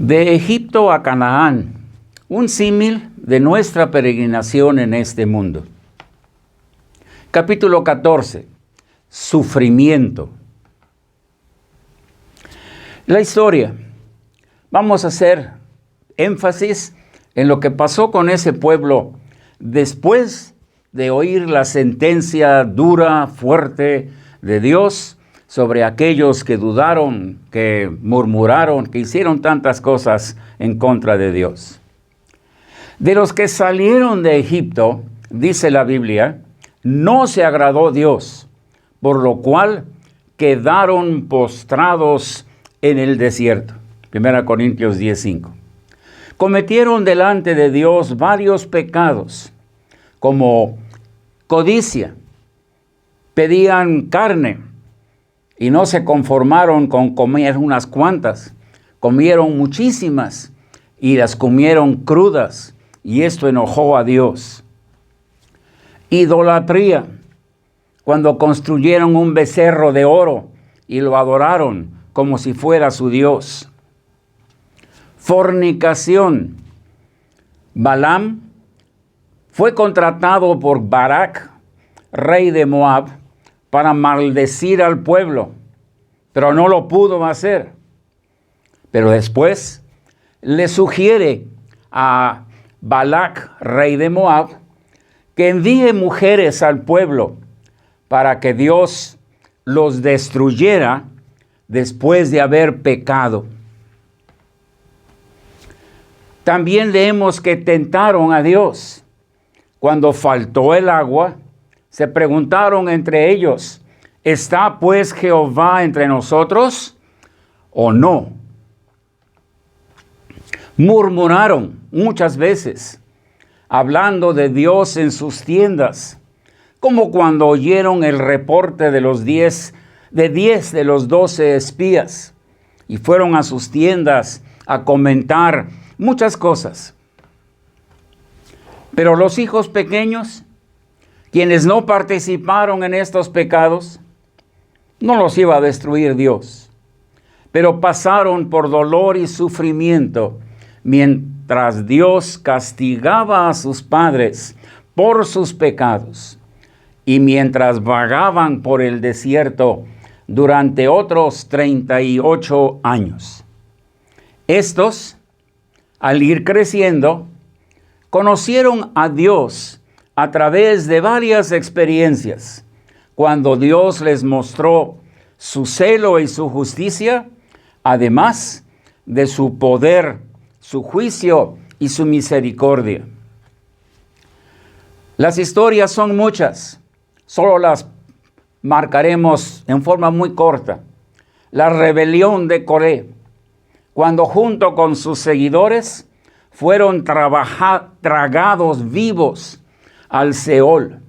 De Egipto a Canaán, un símil de nuestra peregrinación en este mundo. Capítulo 14, sufrimiento. La historia. Vamos a hacer énfasis en lo que pasó con ese pueblo después de oír la sentencia dura, fuerte de Dios sobre aquellos que dudaron, que murmuraron, que hicieron tantas cosas en contra de Dios. De los que salieron de Egipto, dice la Biblia, no se agradó Dios, por lo cual quedaron postrados en el desierto. 1 Corintios 10:5. Cometieron delante de Dios varios pecados, como codicia. Pedían carne y no se conformaron con comer unas cuantas. Comieron muchísimas y las comieron crudas, y esto enojó a Dios. Idolatría. Cuando construyeron un becerro de oro y lo adoraron como si fuera su Dios. Fornicación. Balaam fue contratado por Barac, rey de Moab, para maldecir al pueblo, pero no lo pudo hacer. Pero después le sugiere a Balac, rey de Moab, que envíe mujeres al pueblo para que Dios los destruyera después de haber pecado. También leemos que tentaron a Dios. Cuando faltó el agua, se preguntaron entre ellos, ¿está pues Jehová entre nosotros o no? Murmuraron muchas veces, hablando de Dios en sus tiendas, como cuando oyeron el reporte de 10 de los 12 espías, y fueron a sus tiendas a comentar muchas cosas. Pero los hijos pequeños, quienes no participaron en estos pecados, no los iba a destruir Dios, pero pasaron por dolor y sufrimiento mientras Dios castigaba a sus padres por sus pecados y mientras vagaban por el desierto durante otros 38 años. Estos, al ir creciendo, conocieron a Dios a través de varias experiencias, cuando Dios les mostró su celo y su justicia, además de su poder, su juicio y su misericordia. Las historias son muchas, solo las marcaremos en forma muy corta. La rebelión de Coré, cuando junto con sus seguidores fueron tragados vivos al Seol.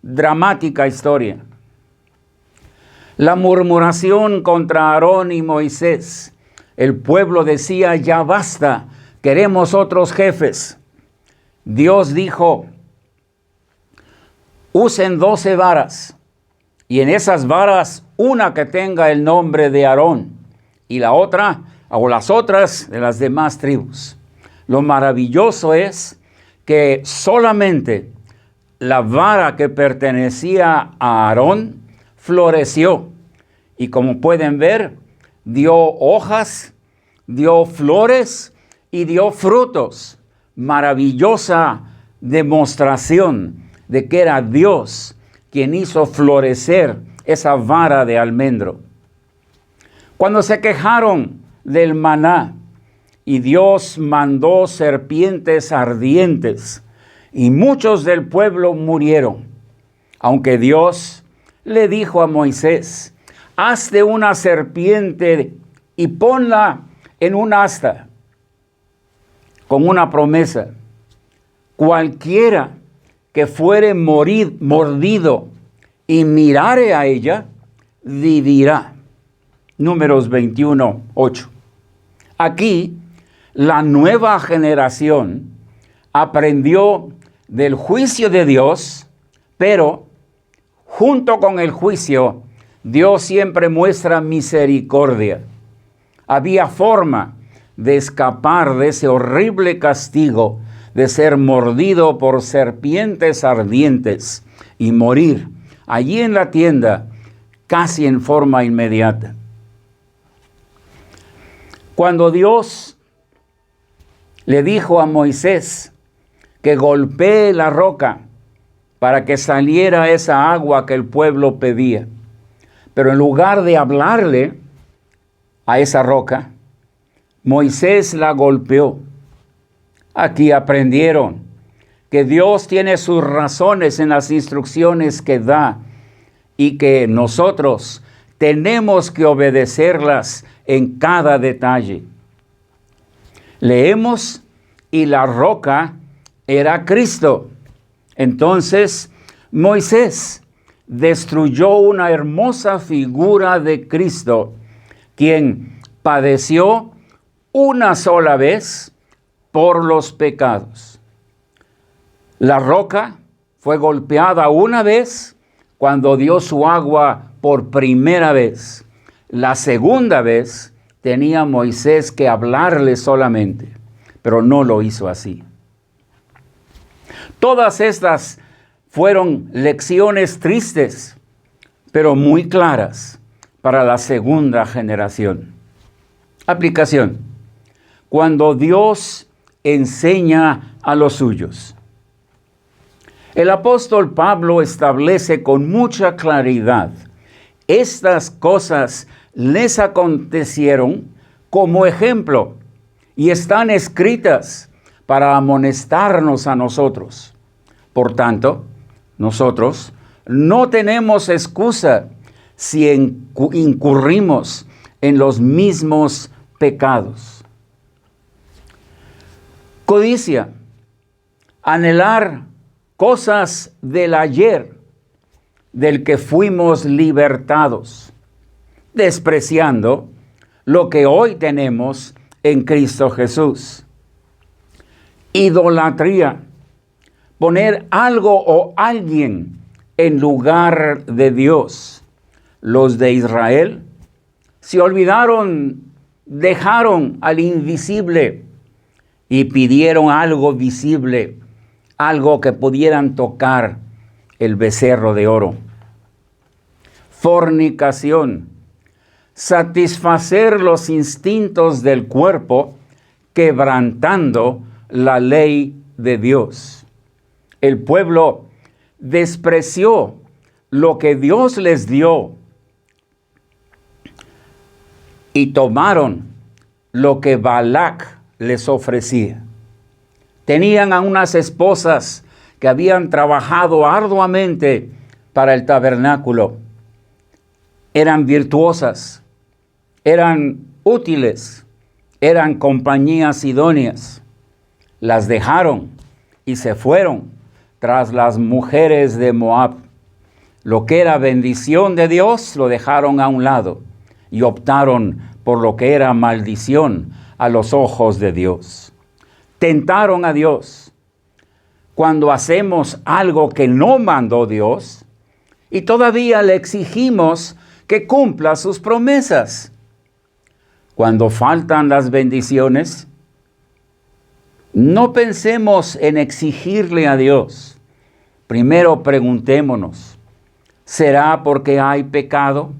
Dramática historia. La murmuración contra Aarón y Moisés. El pueblo decía, ya basta, queremos otros jefes. Dios dijo, usen 12 varas, y en esas varas una que tenga el nombre de Aarón, y la otra, o las otras de las demás tribus. Lo maravilloso es que solamente la vara que pertenecía a Aarón floreció, y como pueden ver, dio hojas, dio flores y dio frutos. Maravillosa demostración de que era Dios quien hizo florecer esa vara de almendro. Cuando se quejaron del maná y Dios mandó serpientes ardientes, y muchos del pueblo murieron, aunque Dios le dijo a Moisés, hazte una serpiente y ponla en un asta, con una promesa, cualquiera que fuere mordido y mirare a ella, vivirá. Números 21:8. Aquí, la nueva generación aprendió del juicio de Dios, pero junto con el juicio, Dios siempre muestra misericordia. Había forma de escapar de ese horrible castigo de ser mordido por serpientes ardientes y morir allí en la tienda casi en forma inmediata. Cuando Dios le dijo a Moisés que golpee la roca para que saliera esa agua que el pueblo pedía, pero en lugar de hablarle a esa roca, Moisés la golpeó. Aquí aprendieron que Dios tiene sus razones en las instrucciones que da y que nosotros tenemos que obedecerlas en cada detalle. Leemos, y la roca era Cristo. Entonces, Moisés destruyó una hermosa figura de Cristo, quien padeció una sola vez por los pecados. La roca fue golpeada una vez cuando dio su agua por primera vez. La segunda vez tenía Moisés que hablarle solamente, pero no lo hizo así. Todas estas fueron lecciones tristes, pero muy claras para la segunda generación. Aplicación. Cuando Dios enseña a los suyos. El apóstol Pablo establece con mucha claridad: estas cosas les acontecieron como ejemplo y están escritas para amonestarnos a nosotros. Por tanto, nosotros no tenemos excusa si incurrimos en los mismos pecados. Codicia, anhelar cosas del ayer, del que fuimos libertados, despreciando lo que hoy tenemos en Cristo Jesús. Idolatría, poner algo o alguien en lugar de Dios. Los de Israel se olvidaron, dejaron al invisible y pidieron algo visible, algo que pudieran tocar, el becerro de oro. Fornicación, satisfacer los instintos del cuerpo, quebrantando la ley de Dios. El pueblo despreció lo que Dios les dio y tomaron lo que Balac les ofrecía. Tenían a unas esposas que habían trabajado arduamente para el tabernáculo. Eran virtuosas, eran útiles, eran compañías idóneas. Las dejaron y se fueron tras las mujeres de Moab. Lo que era bendición de Dios lo dejaron a un lado y optaron por lo que era maldición a los ojos de Dios. Tentaron a Dios cuando hacemos algo que no mandó Dios y todavía le exigimos que cumpla sus promesas. Cuando faltan las bendiciones, no pensemos en exigirle a Dios. Primero preguntémonos, ¿será porque hay pecado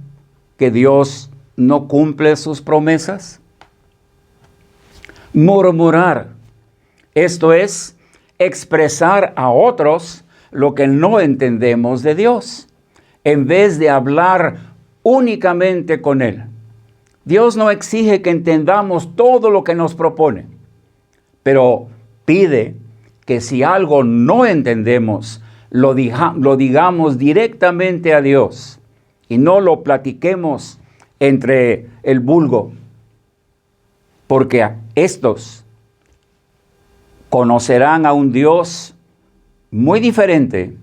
que Dios no cumple sus promesas? Murmurar, esto es, expresar a otros lo que no entendemos de Dios, en vez de hablar únicamente con Él. Dios no exige que entendamos todo lo que nos propone, pero pide que si algo no entendemos, lo digamos directamente a Dios y no lo platiquemos entre el vulgo, porque estos conocerán a un Dios muy diferente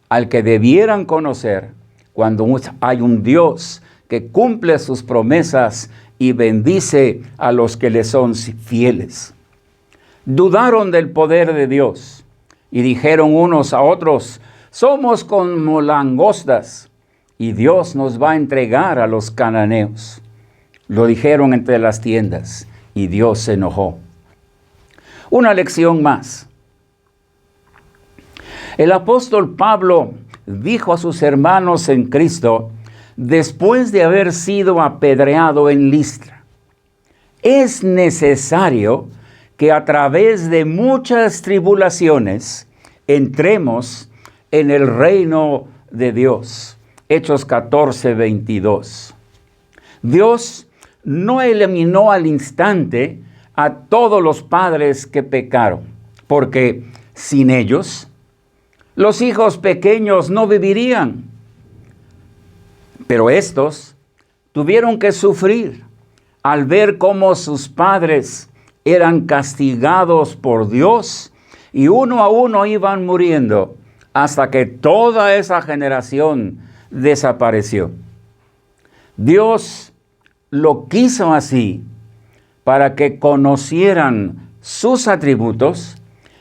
al que debieran conocer cuando hay un Dios que cumple sus promesas y bendice a los que le son fieles. Dudaron del poder de Dios y dijeron unos a otros, somos como langostas y Dios nos va a entregar a los cananeos. Lo dijeron entre las tiendas y Dios se enojó. Una lección más. El apóstol Pablo dijo a sus hermanos en Cristo, después de haber sido apedreado en Listra, es necesario que a través de muchas tribulaciones entremos en el reino de Dios. Hechos 14:22. Dios no eliminó al instante a todos los padres que pecaron, porque sin ellos los hijos pequeños no vivirían. Pero estos tuvieron que sufrir al ver cómo sus padres eran castigados por Dios y uno a uno iban muriendo hasta que toda esa generación desapareció. Dios lo quiso así para que conocieran sus atributos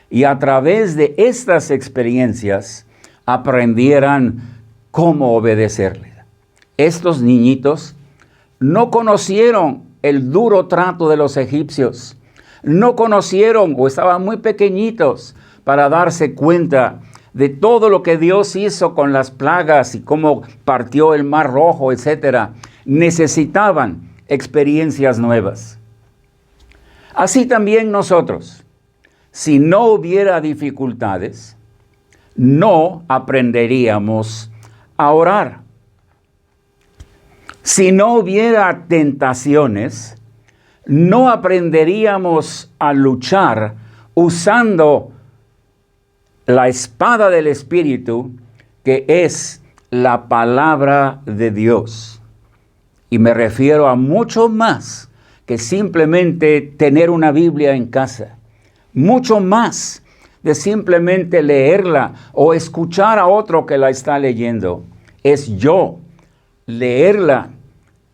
y a través de estas experiencias aprendieran cómo obedecerle. Estos niñitos no conocieron el duro trato de los egipcios, no conocieron o estaban muy pequeñitos para darse cuenta de todo lo que Dios hizo con las plagas y cómo partió el mar rojo, etc. Necesitaban experiencias nuevas. Así también nosotros, si no hubiera dificultades, no aprenderíamos a orar. Si no hubiera tentaciones, no aprenderíamos a luchar usando la espada del Espíritu, que es la palabra de Dios. Y me refiero a mucho más que simplemente tener una Biblia en casa. Mucho más de simplemente leerla o escuchar a otro que la está leyendo. Es yo leerla,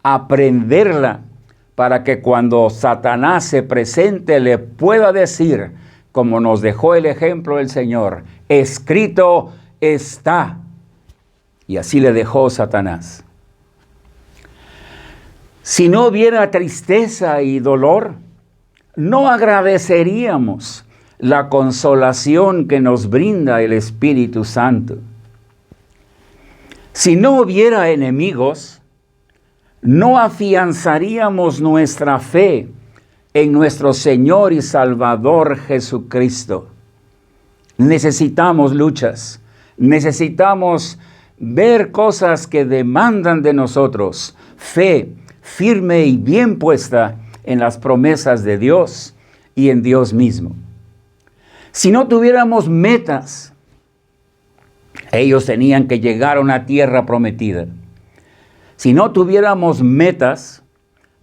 aprenderla, para que cuando Satanás se presente le pueda decir, como nos dejó el ejemplo el Señor, escrito está. Y así le dejó Satanás. Si no hubiera tristeza y dolor, no agradeceríamos la consolación que nos brinda el Espíritu Santo. Si no hubiera enemigos, no afianzaríamos nuestra fe en nuestro Señor y Salvador Jesucristo. Necesitamos luchas, necesitamos ver cosas que demandan de nosotros fe firme y bien puesta en las promesas de Dios y en Dios mismo. Si no tuviéramos metas, ellos tenían que llegar a una tierra prometida. Si no tuviéramos metas,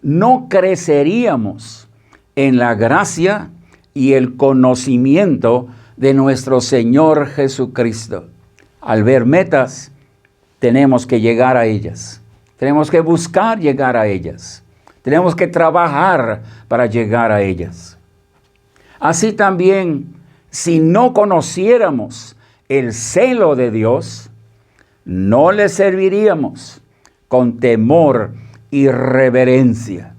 no creceríamos en la gracia y el conocimiento de nuestro Señor Jesucristo. Al ver metas, tenemos que llegar a ellas. Tenemos que buscar llegar a ellas. Tenemos que trabajar para llegar a ellas. Así también, si no conociéramos el celo de Dios, no le serviríamos con temor y reverencia.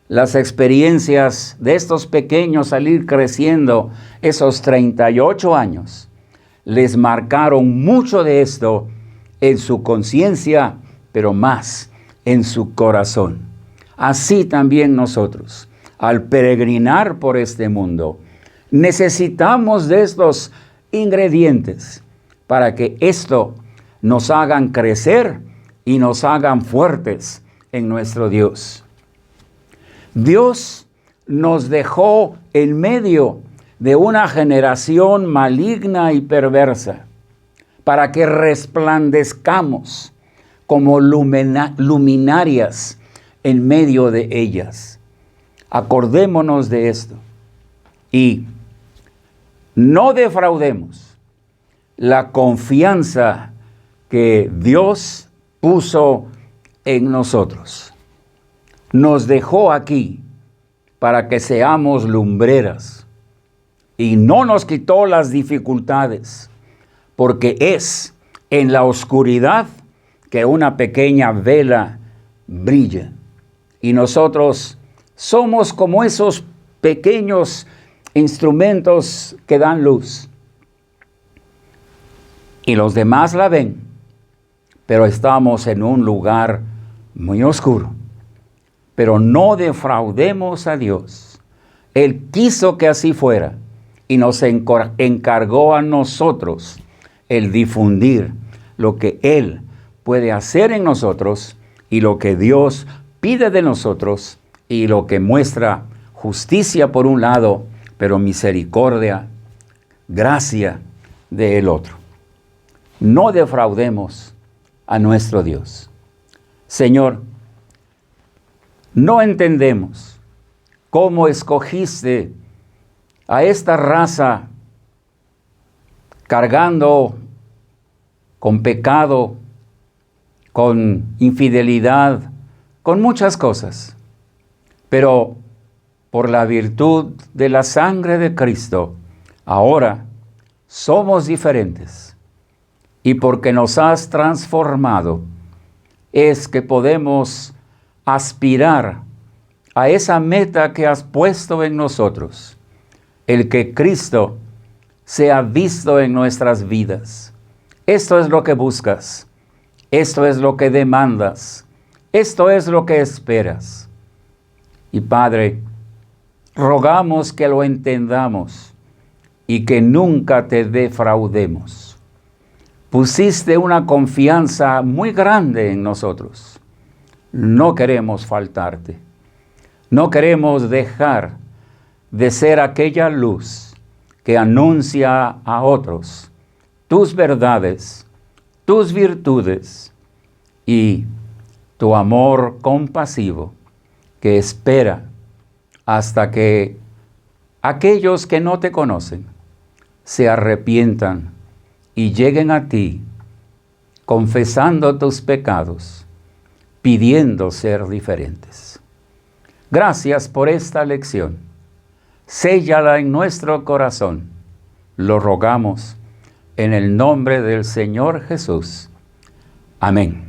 Las experiencias de estos pequeños al ir creciendo, esos 38 años, les marcaron mucho de esto en su conciencia, pero más en su corazón. Así también nosotros, al peregrinar por este mundo, necesitamos de estos ingredientes para que esto nos hagan crecer y nos hagan fuertes en nuestro Dios. Dios nos dejó en medio de una generación maligna y perversa para que resplandezcamos como luminarias en medio de ellas. Acordémonos de esto y no defraudemos la confianza que Dios puso en nosotros. Nos dejó aquí para que seamos lumbreras y no nos quitó las dificultades, porque es en la oscuridad que una pequeña vela brilla y nosotros Somos como esos pequeños instrumentos que dan luz. Y los demás la ven, pero estamos en un lugar muy oscuro. Pero no defraudemos a Dios. Él quiso que así fuera y nos encargó a nosotros el difundir lo que Él puede hacer en nosotros y lo que Dios pide de nosotros y lo que muestra justicia por un lado, pero misericordia, gracia del otro. No defraudemos a nuestro Dios. Señor, no entendemos cómo escogiste a esta raza cargando con pecado, con infidelidad, con muchas cosas. Pero por la virtud de la sangre de Cristo, ahora somos diferentes. Y porque nos has transformado, es que podemos aspirar a esa meta que has puesto en nosotros, el que Cristo sea visto en nuestras vidas. Esto es lo que buscas, esto es lo que demandas, esto es lo que esperas. Y Padre, rogamos que lo entendamos y que nunca te defraudemos. Pusiste una confianza muy grande en nosotros. No queremos faltarte. No queremos dejar de ser aquella luz que anuncia a otros tus verdades, tus virtudes y tu amor compasivo que espera hasta que aquellos que no te conocen se arrepientan y lleguen a ti confesando tus pecados, pidiendo ser diferentes. Gracias por esta lección. Séllala en nuestro corazón. Lo rogamos en el nombre del Señor Jesús. Amén.